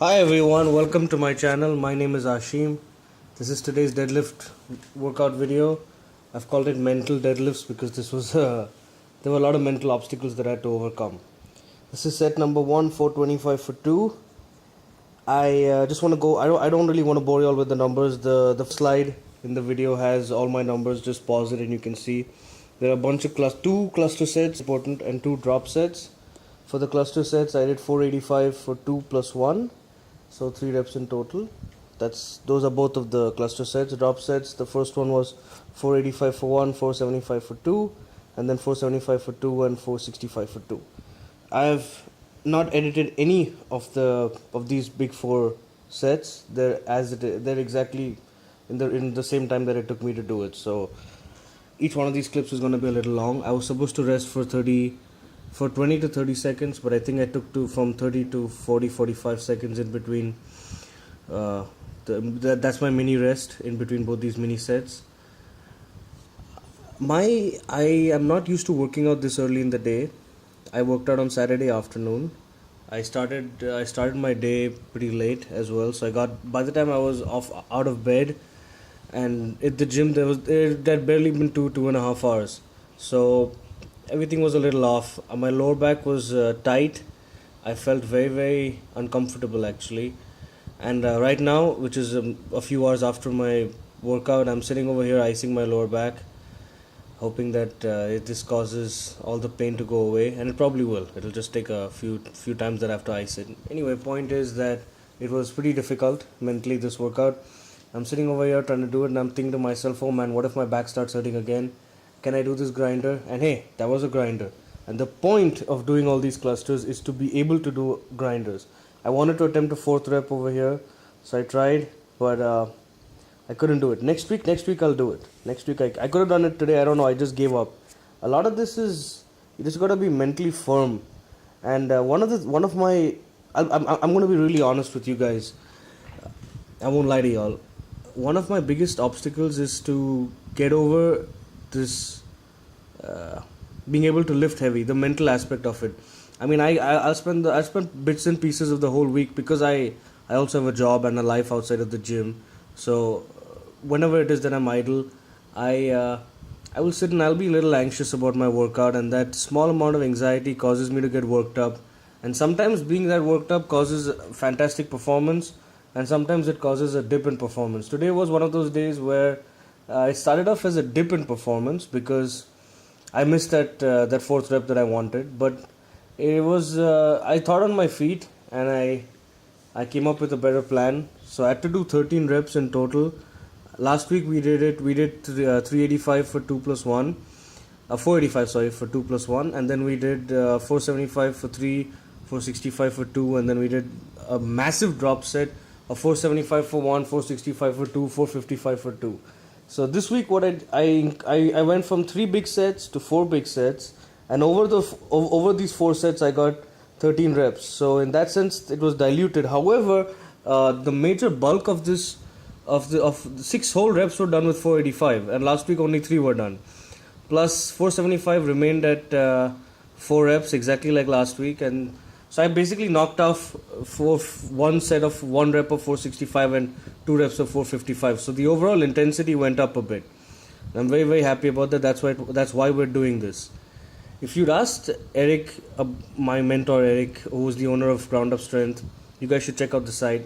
Hi everyone, welcome to my channel. My name is Ashim. This is today's deadlift workout video. I've called it mental deadlifts because there were a lot of mental obstacles that I had to overcome. This is set number 1, 425 for 2. I just want to go. I don't really want to bore you all with the numbers. The slide in the video has all my numbers. Just pause it and you can see there are a bunch of two cluster sets important and two drop sets. For the cluster sets, I did 485 for 2 plus 1. So 3 reps in total. Those are both of the cluster sets. Drop sets, the first one was 485 for 1, 475 for 2, and then 475 for 2 and 465 for 2. I have not edited any of these big four sets. They're exactly in the same time that it took me to do it. So each one of these clips is going to be a little long. I was supposed to rest for 20 to 30 seconds, but I think I took from 30 to 45 seconds in between. That's my mini rest in between both these mini sets. I am not used to working out this early in the day. I worked out on Saturday afternoon. I started my day pretty late as well, so by the time I was out of bed and at the gym, there had barely been 2.5 hours. So everything was a little off. My lower back was tight. I felt very, very uncomfortable actually. And right now, which is a few hours after my workout, I'm sitting over here icing my lower back, hoping that this causes all the pain to go away, and it probably will. It'll just take a few times that I have to ice it. Anyway, point is that it was pretty difficult mentally, this workout. I'm sitting over here trying to do it, and I'm thinking to myself, oh man, what if my back starts hurting again? Can I do this grinder? And hey, that was a grinder. And the point of doing all these clusters is to be able to do grinders. I wanted to attempt a 4th rep over here, so I tried, but I couldn't do it. Next week I'll do it. Next week I could have done it today. I don't know. I just gave up. A lot of this is you just gotta be mentally firm. And one of my I'm gonna be really honest with you guys. I won't lie to y'all. One of my biggest obstacles is to get over this being able to lift heavy, the mental aspect of it. I mean, I spend bits and pieces of the whole week because I also have a job and a life outside of the gym. So whenever it is that I'm idle, I will sit and I'll be a little anxious about my workout, and that small amount of anxiety causes me to get worked up. And sometimes being that worked up causes fantastic performance, and sometimes it causes a dip in performance. Today was one of those days where it started off as a dip in performance because I missed that 4th rep that I wanted, but it was I thought on my feet and I came up with a better plan. So I had to do 13 reps in total. Last week we did 385 for 2 plus 1, 485 sorry for 2 plus 1, and then we did 475 for 3, 465 for 2, and then we did a massive drop set of 475 for 1, 465 for 2, 455 for 2. So this week what I went from 3 big sets to 4 big sets, and over these 4 sets I got 13 reps. So in that sense it was diluted. However, the major bulk of the 6 whole reps were done with 485, and last week only 3 were done. Plus 475 remained at 4 reps exactly like last week, and so I basically knocked off one set of 1 rep of 465 and 2 reps of 455. So the overall intensity went up a bit. I'm very, very happy about that. That's why we're doing this. If you'd asked Eric, my mentor Eric, who was the owner of Ground Up Strength, you guys should check out the site.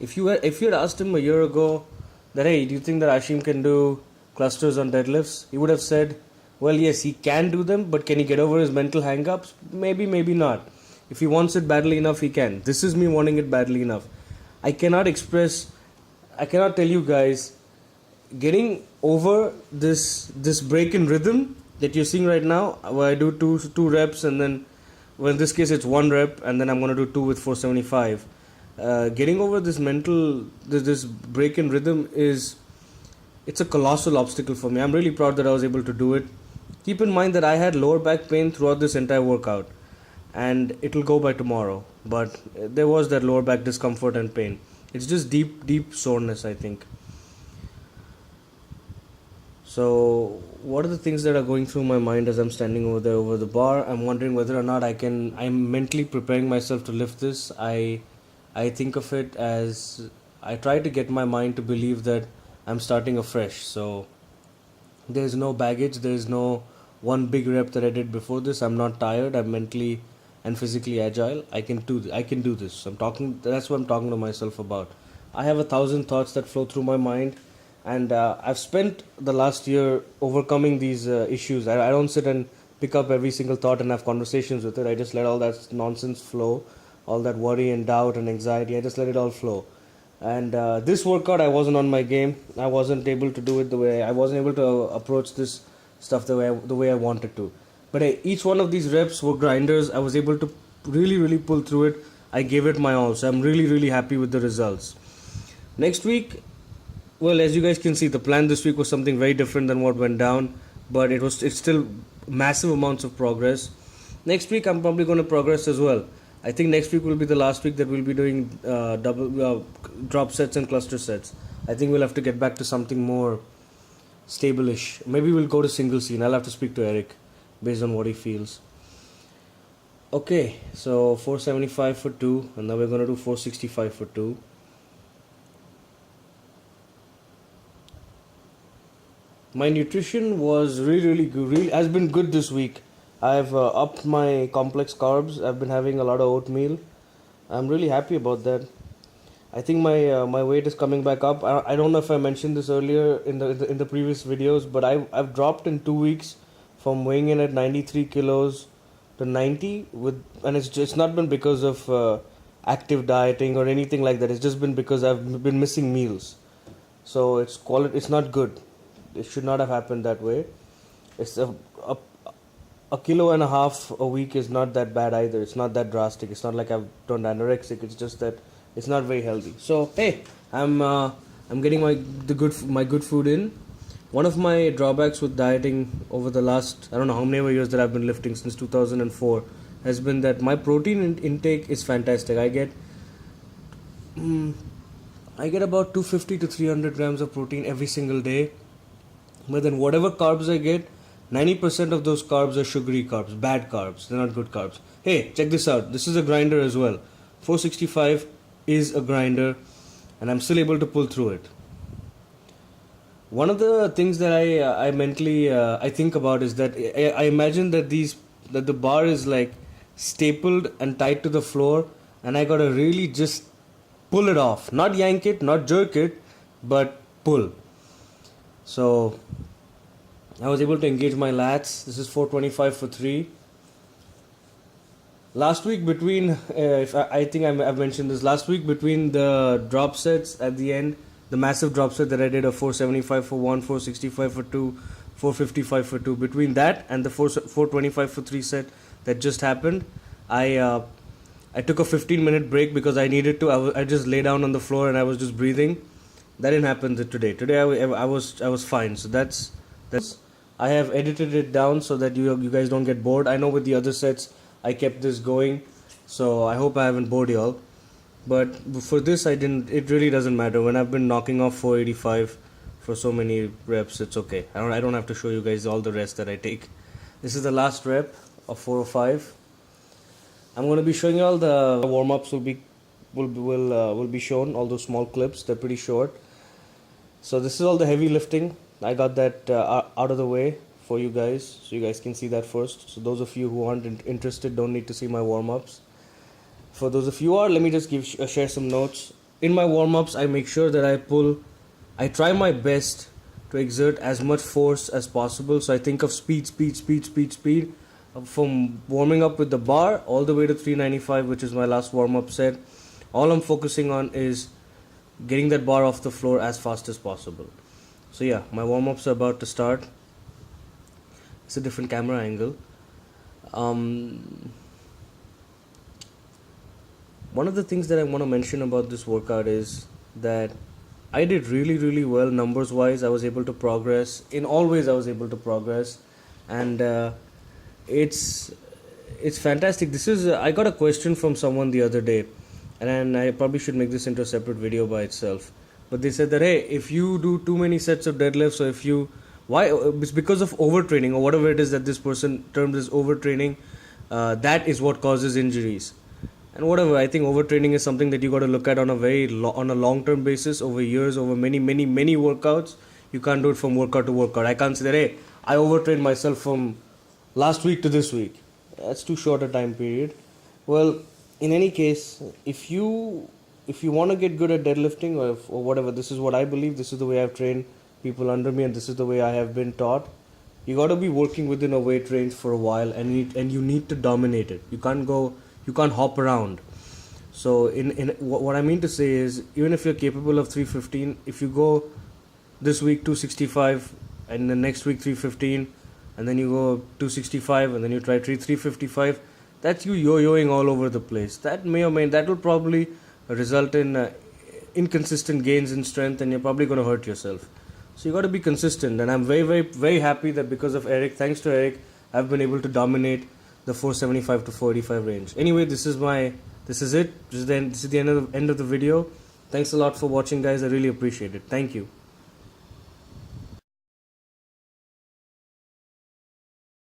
If you had asked him a year ago that, hey, do you think that Ashim can do clusters on deadlifts? He would have said, well, yes, he can do them, but can he get over his mental hang-ups? Maybe, maybe not. If he wants it badly enough, he can. This is me wanting it badly enough. I cannot tell you guys, getting over this break in rhythm that you're seeing right now, where I do two reps, and then, well, in this case it's 1 rep, and then I'm going to do 2 with 475. Getting over this this break in rhythm it's a colossal obstacle for me. I'm really proud that I was able to do it. Keep in mind that I had lower back pain throughout this entire workout, and it'll go by tomorrow, but there was that lower back discomfort and pain. It's just deep soreness, I think. So what are the things that are going through my mind as I'm standing over there over the bar? I'm wondering whether or not I'm mentally preparing myself to lift this. I think of it as I try to get my mind to believe that I'm starting afresh. So there's no baggage, there's no one big rep that I did before this. I'm not tired, I'm mentally and physically agile. I can do this. That's what I'm talking to myself about. I have 1,000 thoughts that flow through my mind, and I've spent the last year overcoming these issues. I don't sit and pick up every single thought and have conversations with it. I just let all that nonsense flow, all that worry and doubt and anxiety. I just let it all flow. And this workout, I wasn't on my game. I wasn't able to do it the way I wasn't able to approach this stuff the way I wanted to. But each one of these reps were grinders. I was able to really pull through it. I gave it my all, so I'm really happy with the results. Next week, well, as you guys can see, the plan this week was something very different than what went down, but it's still massive amounts of progress. Next week, I'm probably going to progress as well. I think next week will be the last week that we'll be doing double drop sets and cluster sets. I think we'll have to get back to something more stable-ish. Maybe we'll go to single scene. I'll have to speak to Eric based on what he feels. Okay, so 475 for 2, and now we're going to do 465 for 2. My nutrition was really good. Has been good this week. I've upped my complex carbs. I've been having a lot of oatmeal. I'm really happy about that. I think my weight is coming back up. I don't know if I mentioned this earlier in the previous videos, but I've dropped in 2 weeks from weighing in at 93 kilos to 90 and it's not been because of active dieting or anything like that. It's just been because I've been missing meals. So it's not good. It should not have happened that way. It's a kilo and a half a week is not that bad either. It's not that drastic. It's not like I've turned anorexic. It's just that it's not very healthy. So hey, I'm getting my good food in. One of my drawbacks with dieting over the last, I don't know how many years that I've been lifting, since 2004, has been that my protein intake is fantastic. I get about 250 to 300 grams of protein every single day. But then whatever carbs I get, 90% of those carbs are sugary carbs, bad carbs. They're not good carbs. Hey, check this out. This is a grinder as well. 465 is a grinder, and I'm still able to pull through it. One of the things that I mentally I think about is that I imagine that the bar is like stapled and tied to the floor, and I gotta really just pull it off. Not yank it, not jerk it, but pull. So I was able to engage my lats. This is 425 for 3. Last week between, I think I've mentioned this, last week between the drop sets at the end, the massive drop set that I did of 475 for 1, 465 for 2, 455 for 2, between that and the 425 for 3 set that just happened, I took a 15-minute break because I needed to. I just lay down on the floor and I was just breathing. That didn't happen today. Today I was fine. So that's I have edited it down so that you guys don't get bored. I know with the other sets I kept this going, so I hope I haven't bored y'all. But for this I didn't. It really doesn't matter. When I've been knocking off 485 for so many reps, it's okay. I don't have to show you guys all the rest that I take. This is the last rep of 405. I'm going to be showing you all the warm-ups will be shown. All those small clips, they're pretty short. So this is all the heavy lifting. I got that out of the way for you guys, so you guys can see that first. So those of you who aren't interested don't need to see my warm-ups. For those of you who are, let me just share some notes. In my warm-ups, I make sure that I try my best to exert as much force as possible. So I think of speed. From warming up with the bar all the way to 395, which is my last warm-up set. All I'm focusing on is getting that bar off the floor as fast as possible. So yeah, my warm-ups are about to start. It's a different camera angle. One of the things that I want to mention about this workout is that I did really well numbers wise. I was able to progress in all ways. I was able to progress, and it's fantastic. This is I got a question from someone the other day, and I probably should make this into a separate video by itself. But they said that, hey, if you do too many sets of deadlifts, or it's because of overtraining or whatever it is that this person termed as overtraining, that is what causes injuries. And whatever, I think overtraining is something that you got to look at on a on a long term basis, over years, over many workouts. You can't do it from workout to workout. I can't say that, hey, I overtrained myself from last week to this week. That's too short a time period. Well, in any case, if you want to get good at deadlifting, or whatever, this is what I believe, this is the way I've trained people under me, and this is the way I have been taught. You got to be working within a weight range for a while, and you need to dominate it. You can't hop around. So in what I mean to say is, even if you're capable of 315, if you go this week 265, and the next week 315, and then you go 265, and then you try 355, that's you yo-yoing all over the place. That that will probably result in inconsistent gains in strength, and you're probably going to hurt yourself. So you got to be consistent, and I'm very happy that because of Eric, thanks to Eric, I've been able to dominate the 475 to 485 range. Anyway, this is it. This is the end of the video. Thanks a lot for watching, guys. I really appreciate it. Thank you.